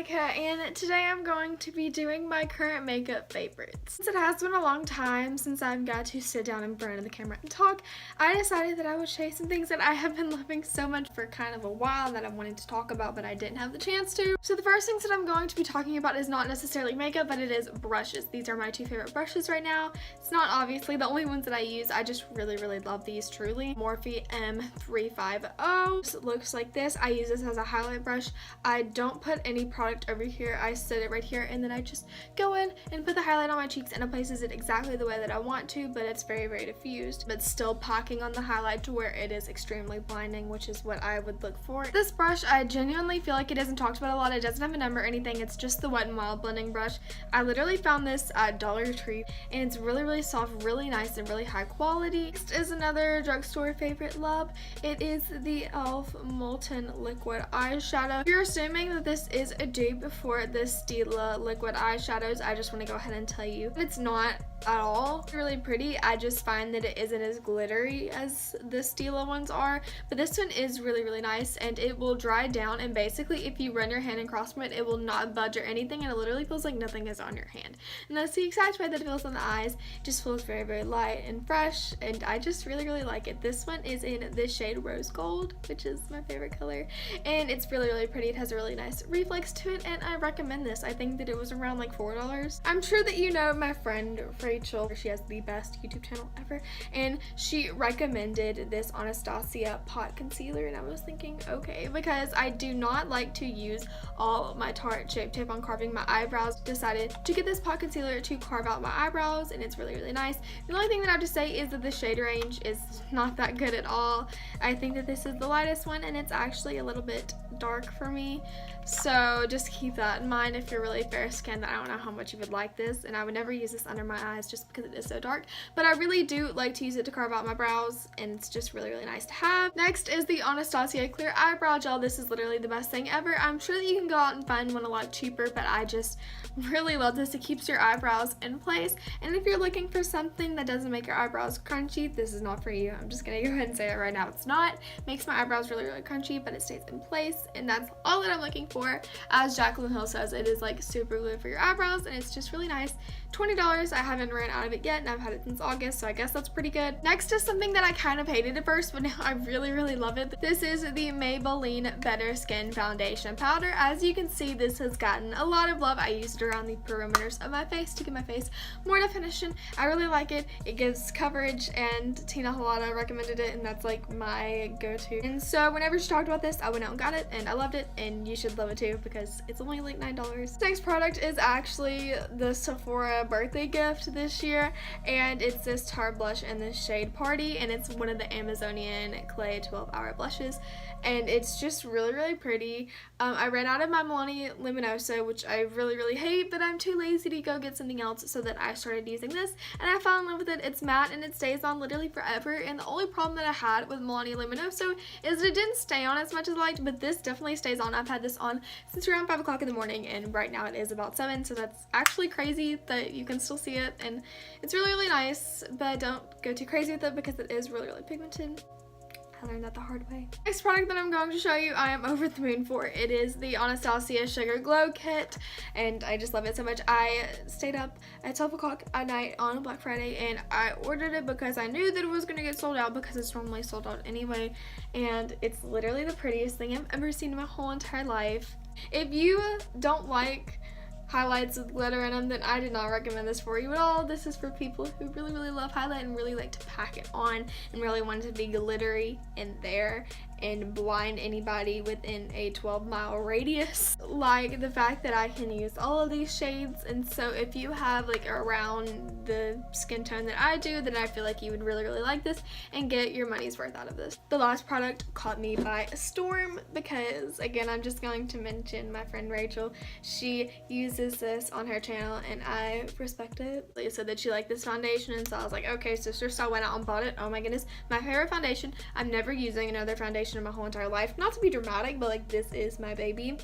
Monica, and today I'm going to be doing my current makeup favorites. Since it has been a long time since I've got to sit down in front of the camera and talk, I decided that I would show you some things that I have been loving so much for kind of a while that I wanted to talk about, but I didn't have the chance to. So the first things that I'm going to be talking about is not necessarily makeup, but it is brushes. These are my two favorite brushes right now. It's not obviously the only ones that I use. I just really love these truly. Morphe M350. This looks like this. I use this as a highlight brush. I don't put any product over here. I set it right here and then I just go in and put the highlight on my cheeks, and it places it exactly the way that I want to, but it's very diffused, but still packing on the highlight to where it is extremely blinding, which is what I would look for. This brush, I genuinely feel like it isn't talked about a lot. It doesn't have a number or anything. It's just the Wet n Wild blending brush. I literally found this at Dollar Tree and it's really soft, really nice, and really high quality. Next is another drugstore favorite love. It is the e.l.f. Molten Liquid Eyeshadow. If you're assuming that this is a dupe for the Stila liquid eyeshadows, I just want to go ahead and tell you that it's not at all. It's really pretty. I just find that it isn't as glittery as the Stila ones are, but this one is really nice, and it will dry down, and basically if you run your hand across from it, it will not budge or anything, and it literally feels like nothing is on your hand. And that's the exact way that it feels on the eyes. It just feels very light and fresh, and I just really like it. This one is in the shade Rose Gold, which is my favorite color, and it's really pretty. It has a really nice reflex to it, and I recommend this. I think that it was around like $4. I'm sure that you know my friend Rachel. She has the best YouTube channel ever, and she recommended this Anastasia pot concealer, and I was thinking, okay, because I do not like to use all my Tarte Shape Tape on carving my eyebrows. Decided to get this pot concealer to carve out my eyebrows, and it's really nice. The only thing that I have to say is that the shade range is not that good at all. I think that this is the lightest one, and it's actually a little bit dark for me, so just keep that in mind if you're really fair skinned. I don't know how much you would like this, and I would never use this under my eyes just because it is so dark, but I really do like to use it to carve out my brows, and it's just really nice to have. Next is the Anastasia Clear Eyebrow Gel. This is literally the best thing ever. I'm sure that you can go out and find one a lot cheaper, but I just really love this. It keeps your eyebrows in place, and if you're looking for something that doesn't make your eyebrows crunchy, this is not for you. I'm just gonna go ahead and say it right now. It's not. It makes my eyebrows really crunchy, but it stays in place, and that's all that I'm looking for. As Jaclyn Hill says, it is like super glue for your eyebrows, and it's just really nice. $20. I haven't ran out of it yet, and I've had it since August, so I guess that's pretty good. Next is something that I kind of hated at first, but now I really love it. This is the Maybelline Better Skin Foundation Powder. As you can see, this has gotten a lot of love. I used it around the perimeters of my face to give my face more definition. I really like it. It gives coverage, and Tina Halata recommended it, and that's like my go-to. And so whenever she talked about this, I went out and got it, and I loved it, and you should love it too because it's only like $9. Next product is actually the Sephora birthday gift this year, and it's this Tarte blush in the shade Party, and it's one of the Amazonian Clay 12-hour blushes, and it's just really pretty. I ran out of my Milani Luminosa, which I really hate, but I'm too lazy to go get something else, so that I started using this, and I fell in love with it. It's matte and it stays on literally forever, and the only problem that I had with Milani Luminosa is that it didn't stay on as much as I liked, but this definitely stays on. I've had this on since around 5 o'clock in the morning, and right now it is about 7, so that's actually crazy that you can still see it, and it's really nice, but don't go too crazy with it because it is really pigmented. I learned that the hard way. Next product that I'm going to show you, I am over the moon for. It is the Anastasia Sugar Glow Kit, and I just love it so much. I stayed up at 12 o'clock at night on Black Friday, and I ordered it because I knew that it was going to get sold out because it's normally sold out anyway, and it's literally the prettiest thing I've ever seen in my whole entire life. If you don't like highlights with glitter in them, then I did not recommend this for you at all. This is for people who really love highlight and really like to pack it on and really want it to be glittery in there and blind anybody within a 12-mile radius. Like the fact that I can use all of these shades, and so if you have like around the skin tone that I do, then I feel like you would really like this and get your money's worth out of this. The last product caught me by storm because, again, I'm just going to mention my friend Rachel. She uses this on her channel, and I respect it. They said that she liked this foundation, and so I was like, okay, sister, so I went out and bought it. Oh my goodness, my favorite foundation. I'm never using another foundation in my whole entire life. Not to be dramatic, but like this is my baby.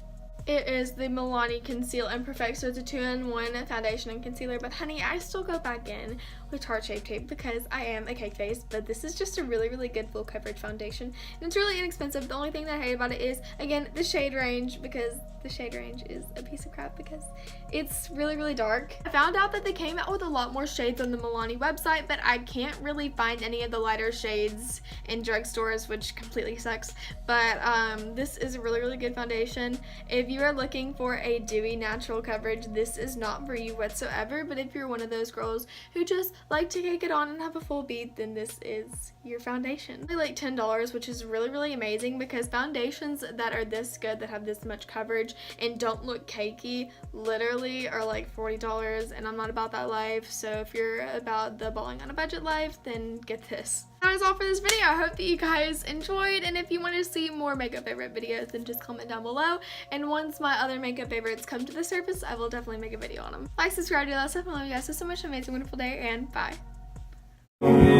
It is the Milani Conceal and Perfect, so it's a 2-in-1 foundation and concealer, but honey, I still go back in with Tarte Shape Tape because I am a cake face, but this is just a really, really good full coverage foundation, and it's really inexpensive. The only thing that I hate about it is, again, the shade range, because the shade range is a piece of crap because it's really, really dark. I found out that they came out with a lot more shades on the Milani website, but I can't really find any of the lighter shades in drugstores, which completely sucks, but this is a really, really good foundation. If you are looking for a dewy natural coverage, this is not for you whatsoever, but if you're one of those girls who just like to cake it on and have a full bead, then this is your foundation. It's like $10, which is really, really amazing because foundations that are this good, that have this much coverage and don't look cakey, literally are like $40, and I'm not about that life. So if you're about the balling on a budget life, then get this. That is all for this video. I hope that you guys enjoyed, and if you want to see more makeup favorite videos, then just comment down below, and once my other makeup favorites come to the surface, I will definitely make a video on them. Like, subscribe, do that stuff. I love you guys so much. Amazing, wonderful day, and bye.